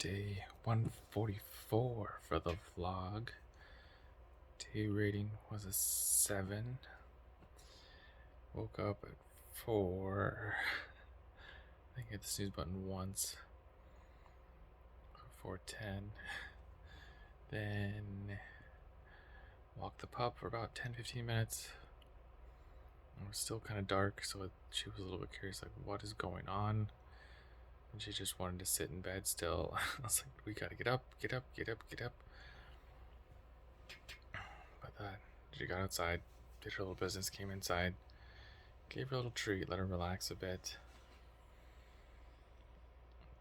Day 144 for the vlog. Day rating was a 7. Woke up at 4. I hit the snooze button once. 4:10. Then walked the pup for about 10-15 minutes. It was still kind of dark, so she was a little bit curious, like, what is going on? And she just wanted to sit in bed still. I was like, we gotta get up. But she got outside, did her little business, came inside, gave her a little treat, let her relax a bit.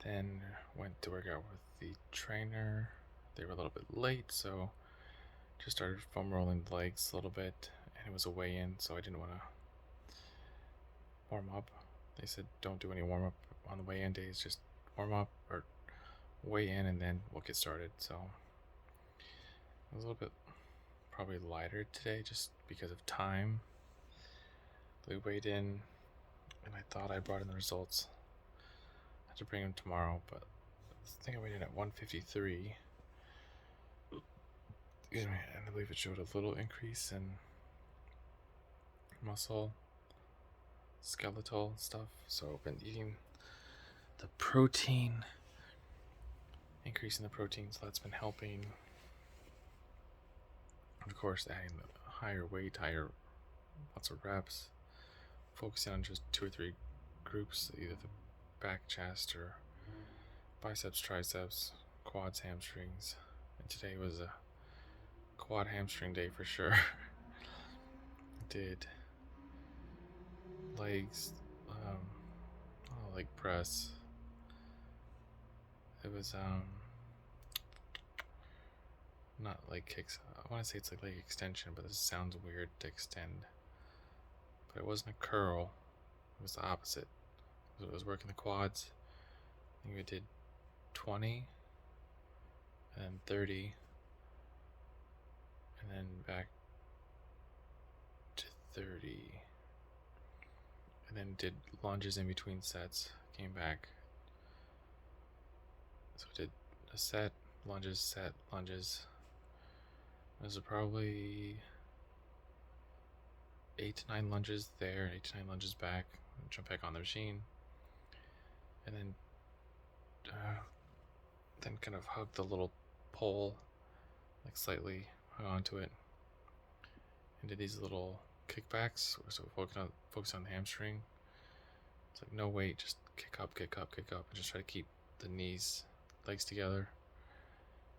Then went to work out with the trainer. They were a little bit late, so just started foam rolling the legs a little bit, and it was a weigh-in, so I didn't want to warm up. They said don't do any warm up on the weigh-in days, just warm up or weigh in and then we'll get started. So it was a little bit probably lighter today just because of time. We weighed in and I thought I brought in the results. I had to bring them tomorrow, but I think I weighed in at 153. Excuse me, and I believe it showed a little increase in muscle, skeletal stuff. So I've been eating the protein, increasing the protein, so that's been helping. Of course, adding the higher weight, lots of reps, focusing on just 2 or 3 groups, either the back, chest, or biceps, triceps, quads, hamstrings. And today was a quad hamstring day for sure. Did legs, leg press. It was not leg kicks. I want to say it's like leg extension, but this sounds weird to extend. But it wasn't a curl. It was the opposite. It was working the quads. I think we did 20, and then 30, and then back to 30, and then did lunges in between sets. Came back. So I did a set, lunges. There's probably 8 to 9 lunges there, 8 to 9 lunges back, jump back on the machine, and then kind of hug the little pole, like slightly hung onto it, and did these little kickbacks, so focus on the hamstring. It's like no weight, just kick up, and just try to keep the legs together.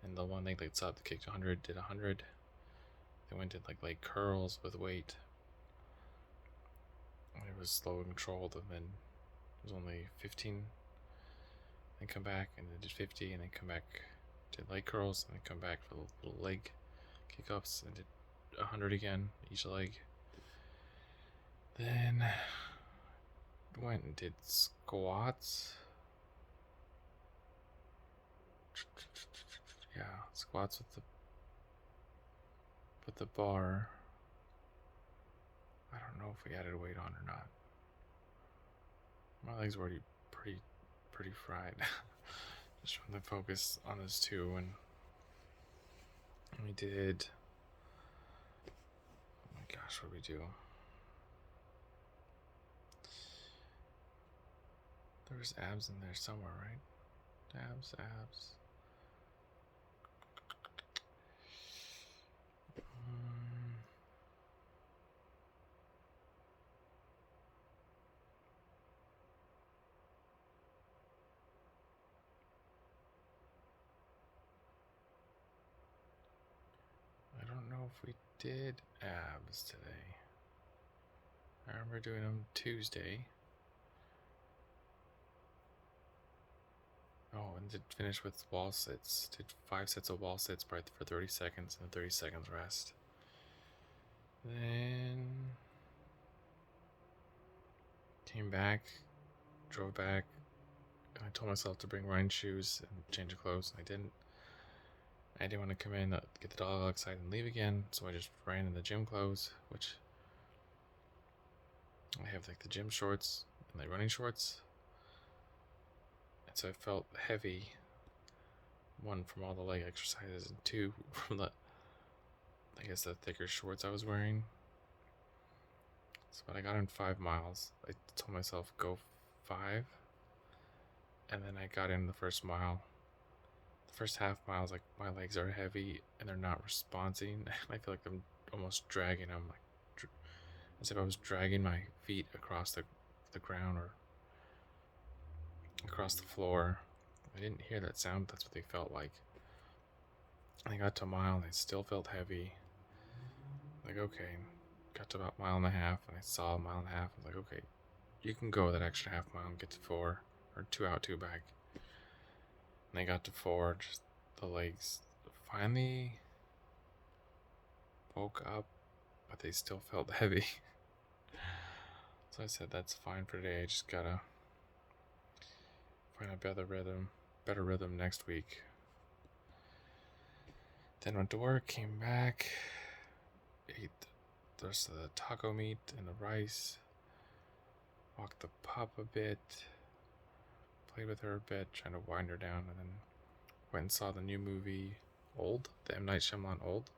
And the one leg that's up, the kicked 100, did 100. Then went did like leg curls with weight. It was slow and controlled, and then it was only 15. Then come back and then did 50, and then come back, did leg curls, and then come back for the little leg kick ups, and did 100 again, each leg. Then went and did squats. Yeah, squats with the bar. I don't know if we added weight on or not. My legs were already pretty fried. Just from the focus on those two, and we did. Oh my gosh, what did we do? There was abs in there somewhere, right? Abs. I don't know if we did abs today. I remember doing them Tuesday. Oh, and did finish with wall sits. Did 5 sets of wall sits for 30 seconds and a 30 seconds rest. Then came back, drove back, and I told myself to bring running shoes and change of clothes, and I didn't. I didn't want to come in, get the dog outside, and leave again, so I just ran in the gym clothes, which I have like the gym shorts and the running shorts. And so I felt heavy one from all the leg exercises and two from the, I guess, the thicker shorts I was wearing. So, but I got in 5 miles. I told myself go 5, and then I got in the first mile. The first half mile, I was like, my legs are heavy and they're not responding. I feel like I'm almost dragging them, like as if I was dragging my feet across the ground or across the floor. I didn't hear that sound. That's what they felt like. I got to a mile and it still felt heavy. Like, okay, got to about 1.5 miles and I saw 1.5 miles. I was like, okay, you can go that extra half mile and get to 4, or 2 out, 2 back. And I got to 4, just the legs finally woke up, but they still felt heavy. So I said, that's fine for today. I just gotta find a better rhythm next week. Then went to work, came back, ate the rest of the taco meat and the rice, walked the pup a bit, played with her a bit, trying to wind her down, and then went and saw the new movie, Old, the M. Night Shyamalan Old,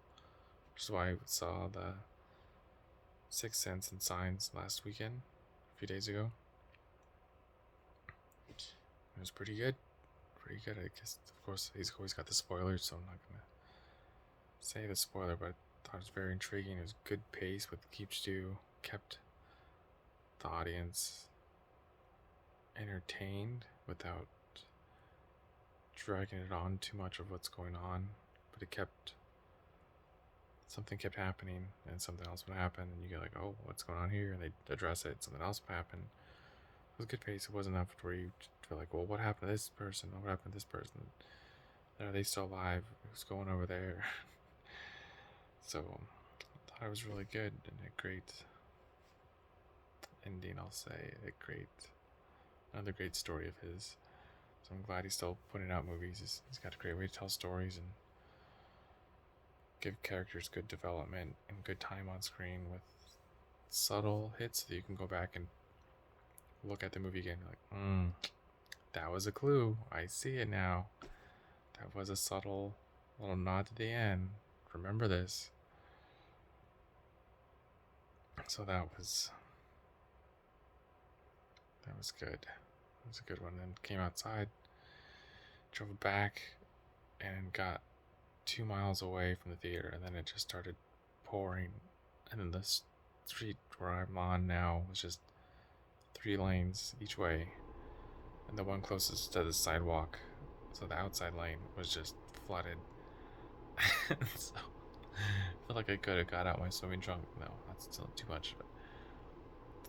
which is why I saw the Sixth Sense and Signs last weekend, a few days ago. It was pretty good. Pretty good. I guess, of course, he's always got the spoilers, so I'm not going to say the spoiler, but I thought it was very intriguing. It was good pace, with kept the audience entertained without dragging it on too much of what's going on. But something kept happening, and something else would happen, and you get like, oh, what's going on here? And they address it, something else would happen. It was good pace. It wasn't enough where you feel like, well, what happened to this person? What happened to this person? Are they still alive? Who's going over there? So I thought it was really good, and a great ending, I'll say. Another great story of his. So I'm glad he's still putting out movies. He's got a great way to tell stories and give characters good development and good time on screen with subtle hits that you can go back and look at the movie again. You're like, that was a clue. I see it now. That was a subtle little nod to the end. Remember this. So that was good. It was a good one. Then came outside, drove back, and got 2 miles away from the theater, and then it just started pouring. And then the street where I'm on now was just 3 lanes each way, and the one closest to the sidewalk, so the outside lane, was just flooded. So I feel like I could have got out my swimming trunk. No, that's still too much. But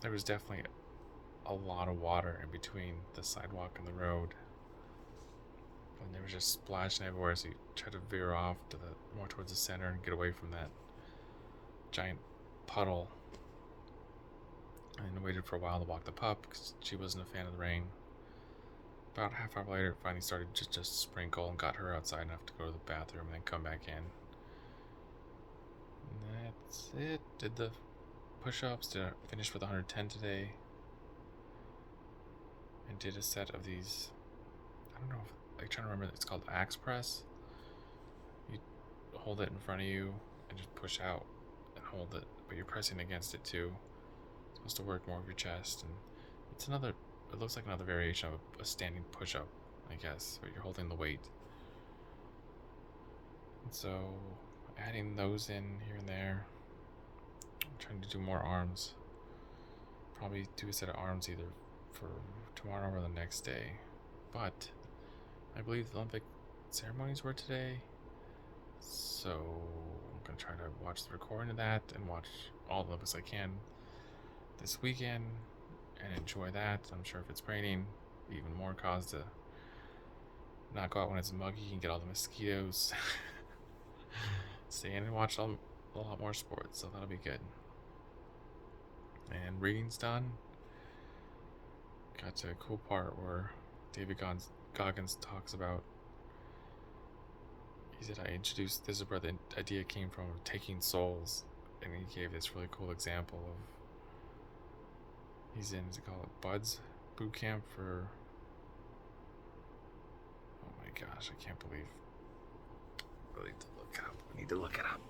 there was definitely a lot of water in between the sidewalk and the road, and they were just splashing everywhere. So you try to veer off to more towards the center and get away from that giant puddle. And waited for a while to walk the pup because she wasn't a fan of the rain. About half hour later, it finally started to just sprinkle, and got her outside enough to go to the bathroom and then come back in. And that's it. Did the push-ups. Did I finish with 110 today? And did a set of these. I don't know. I'm trying to remember. It's called axe press. You hold it in front of you and just push out and hold it, but you're pressing against it too. It's supposed to work more of your chest, and it looks like another variation of a standing push-up, I guess, where you're holding the weight. And so, adding those in here and there. I'm trying to do more arms. Probably do a set of arms either for tomorrow or the next day. But I believe the Olympic ceremonies were today, so I'm going to try to watch the recording of that and watch all the Olympics I can this weekend and enjoy that. I'm sure if it's raining, even more cause to not go out when it's muggy and get all the mosquitoes. Stay in and watch a lot more sports, so that'll be good. And reading's done. Got to a cool part where David Goggins talks about. He said, I introduced, this is where the idea came from, of taking souls. And he gave this really cool example of, he's in, what's it called, Buds boot camp for, oh my gosh, I can't believe really need to look it up. I need to look it up.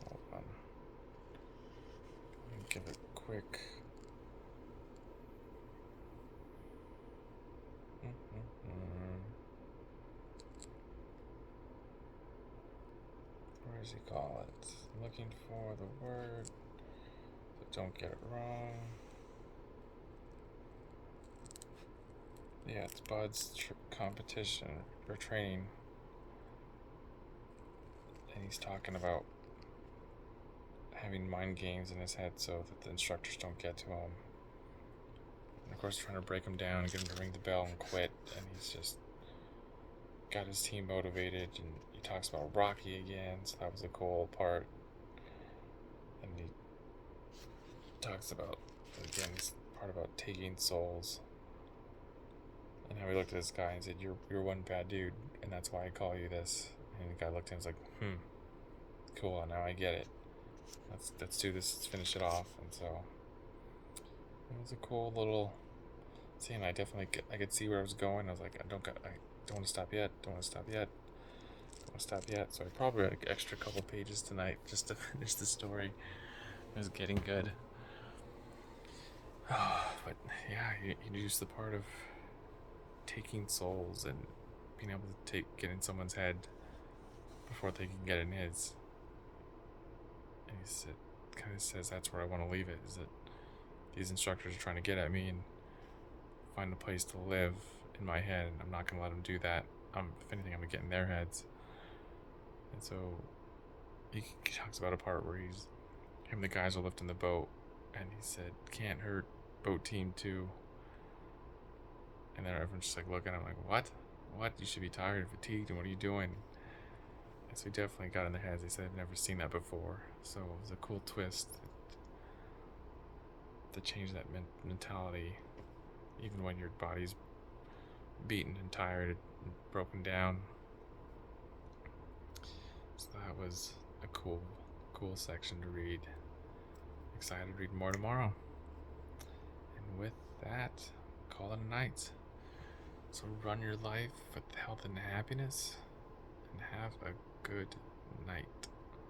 Hold on. Let me give it a quick. Where does he call it? I'm looking for the word, but don't get it wrong. Yeah, it's Bud's competition or training. And he's talking about having mind games in his head so that the instructors don't get to him. And of course, trying to break him down and get him to ring the bell and quit. And he's just got his team motivated. And he talks about Rocky again, so that was a cool part. And he talks about, again, this part about taking souls. And how he looked at this guy and said, you're one bad dude, and that's why I call you this. And the guy looked at him and was like, cool, now I get it. Let's do this, let's finish it off. And so it was a cool little scene. I could see where I was going. I was like, I don't want to stop yet. So I probably read an extra couple pages tonight just to finish the story. It was getting good. But yeah, he introduced the part of taking souls and being able to get in someone's head before they can get in his. And he kind of says that's where I want to leave it, is that these instructors are trying to get at me and find a place to live in my head, and I'm not going to let them do that. If anything, I'm going to get in their heads. And so he talks about a part where him and the guys are lifting the boat, and he said, can't hurt, boat team 2. And then everyone's just like looking at him like, what? You should be tired and fatigued, and what are you doing? And so he definitely got in their heads. They said, I've never seen that before. So it was a cool twist to change that mentality, even when your body's beaten and tired and broken down. So that was a cool section to read. Excited to read more tomorrow. And with that, call it a night. So run your life with health and happiness, and have a good night.